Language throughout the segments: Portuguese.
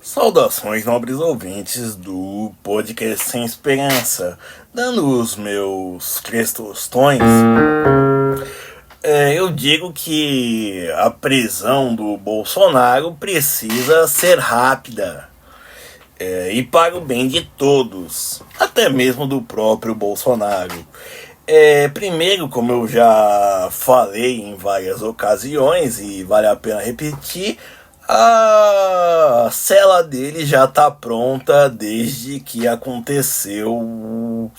Saudações, nobres ouvintes do podcast Sem Esperança. Dando os meus três tostões, eu digo que a prisão do Bolsonaro precisa ser rápida, e para o bem de todos, até mesmo do próprio Bolsonaro. Primeiro, como eu já falei em várias ocasiões e vale a pena repetir, a cela dele já está pronta desde que aconteceu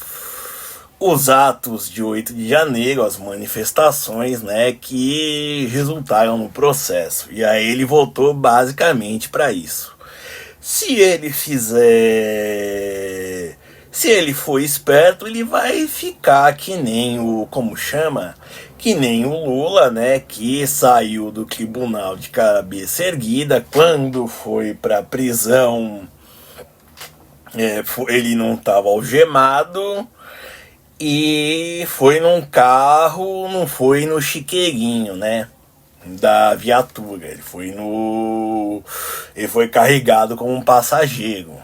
os atos de 8 de janeiro, as manifestações, né, que resultaram no processo. E aí ele votou basicamente para isso. Se ele fizer... Se ele for esperto, ele vai ficar que nem o... Como chama? Que nem o Lula, né? Que saiu do tribunal de cabeça erguida. Quando foi pra prisão, ele não estava algemado. E foi num carro, não foi no chiqueirinho, né? Da viatura. Ele foi carregado como um passageiro.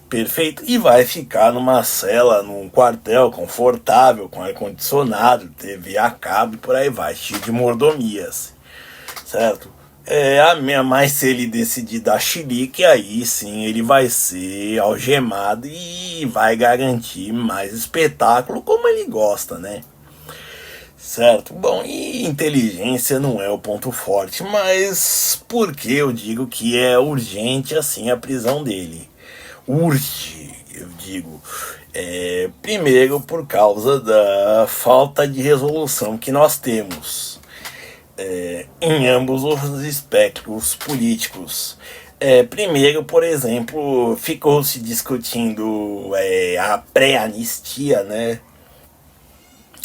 Perfeito. E vai ficar numa cela, num quartel confortável, com ar-condicionado, TV a cabo e por aí vai, cheio de mordomias. Certo? Mas se ele decidir dar chilique, aí sim ele vai ser algemado e vai garantir mais espetáculo, como ele gosta, né? Certo? Bom, e inteligência não é o ponto forte, mas por que eu digo que é urgente assim a prisão dele? Urge, eu digo. Primeiro, por causa da falta de resolução que nós temos em ambos os espectros políticos. Primeiro, por exemplo, ficou se discutindo a pré-anistia, né?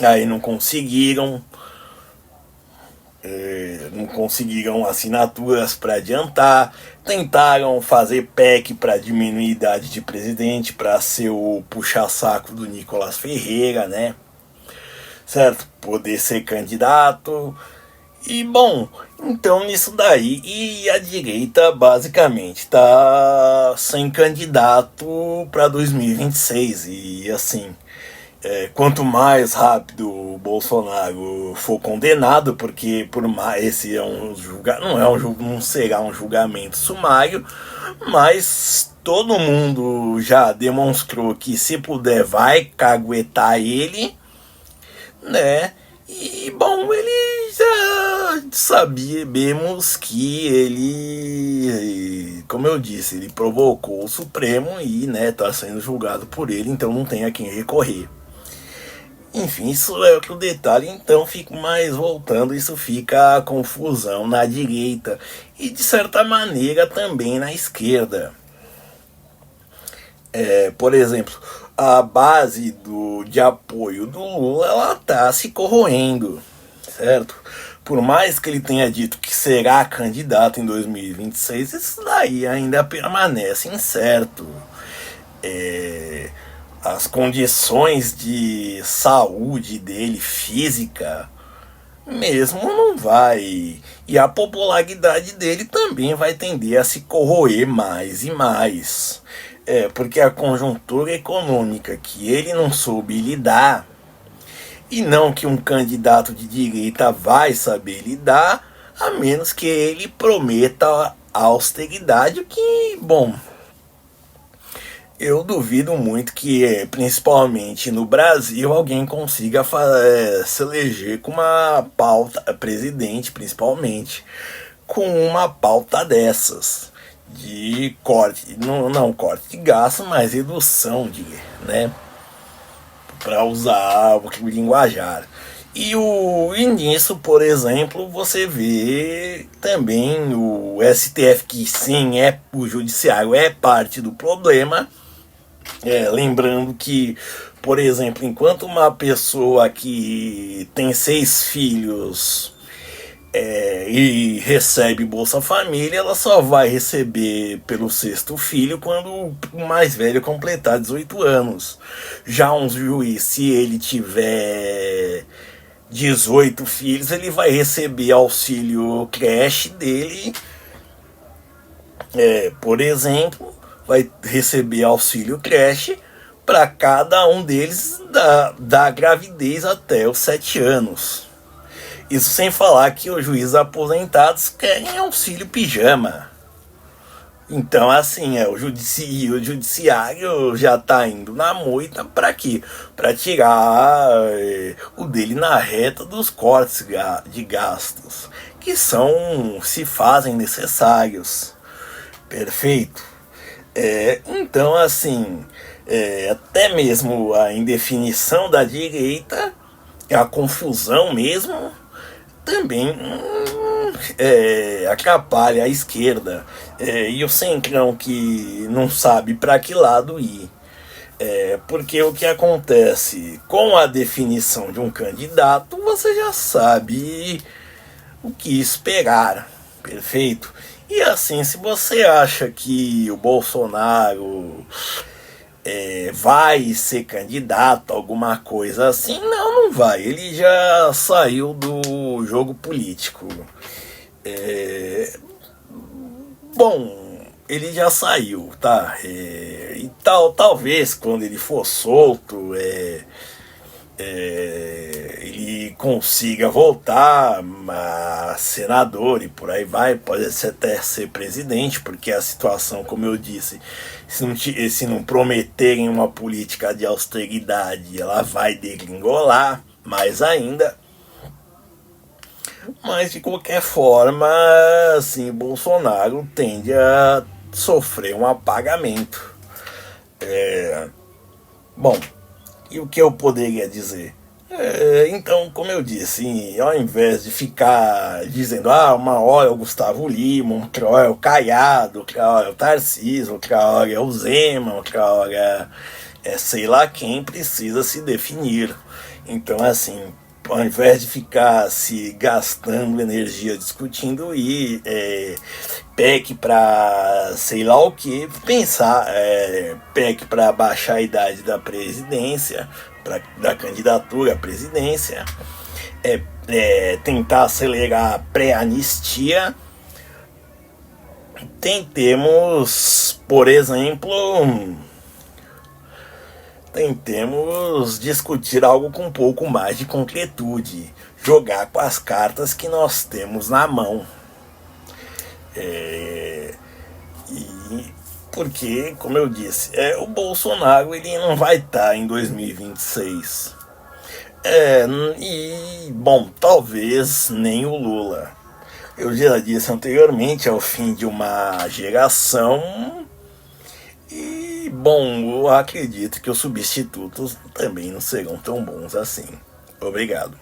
Aí não conseguiram assinaturas para adiantar, tentaram fazer PEC para diminuir a idade de presidente, para ser o puxa-saco do Nicolas Ferreira, né? Certo? Poder ser candidato. E bom, então nisso daí, e a direita basicamente tá sem candidato para 2026 e assim, quanto mais rápido o Bolsonaro for condenado, porque por mais esse não será um julgamento sumário, mas todo mundo já demonstrou que se puder vai caguetar ele, né? E bom, ele já sabemos que ele, como eu disse, ele provocou o Supremo e, né, tá sendo julgado por ele, então não tem a quem recorrer. Enfim, isso é o detalhe, então fico mais voltando, isso fica a confusão na direita e de certa maneira também na esquerda. Por exemplo, a base de apoio do Lula, ela tá se corroendo, certo? Por mais que ele tenha dito que será candidato em 2026, isso daí ainda permanece incerto. As condições de saúde dele, física, mesmo não vai. E a popularidade dele também vai tender a se corroer mais e mais. Porque a conjuntura econômica que ele não soube lidar, e não que um candidato de direita vai saber lidar, a menos que ele prometa a austeridade, que, bom, eu duvido muito que, principalmente no Brasil, alguém consiga se eleger com uma pauta, presidente principalmente, com uma pauta dessas, de corte, não corte de gasto, mas redução de, né, para usar o linguajar. E nisso, por exemplo, você vê também o STF, que sim, o judiciário é parte do problema. Lembrando que, por exemplo, enquanto uma pessoa que tem 6 filhos e recebe Bolsa Família, ela só vai receber pelo 6º filho quando o mais velho completar 18 anos. Já um juiz, se ele tiver 18 filhos, ele vai receber auxílio creche dele Por exemplo, vai receber auxílio creche para cada um deles da gravidez até os 7 anos. Isso sem falar que os juízes aposentados querem auxílio pijama. Então, assim, o judiciário já está indo na moita para quê? Para tirar o dele na reta dos cortes de gastos, que se fazem necessários. Perfeito? Então, assim, até mesmo a indefinição da direita, a confusão mesmo, também atrapalha a esquerda. E o centrão que não sabe para que lado ir. Porque o que acontece com a definição de um candidato, você já sabe o que esperar. Perfeito? E assim, se você acha que o Bolsonaro vai ser candidato a alguma coisa assim, não vai. Ele já saiu do jogo político. Bom, ele já saiu, tá? E talvez quando ele for solto, ele consiga voltar a senador e por aí vai, pode até ser presidente, porque a situação, como eu disse, se não prometerem uma política de austeridade, ela vai degringolar mais ainda. Mas de qualquer forma, assim, Bolsonaro tende a sofrer um apagamento. Bom, e o que eu poderia dizer? Então, como eu disse, ao invés de ficar dizendo, uma hora é o Gustavo Lima, outra hora é o Caiado, outra hora é o Tarcísio, outra hora é o Zema, outra hora é sei lá quem, precisa se definir. Então, assim, ao invés de ficar se gastando energia discutindo PEC para sei lá o que, pensar PEC para baixar a idade da presidência, da candidatura à presidência, tentar acelerar a pré-anistia. Tentemos, por exemplo, discutir algo com um pouco mais de concretude, jogar com as cartas que nós temos na mão. Porque, como eu disse, o Bolsonaro ele não vai estar em 2026. Bom, talvez nem o Lula. Eu já disse anteriormente, é o fim de uma geração. E, bom, eu acredito que os substitutos também não serão tão bons assim. Obrigado.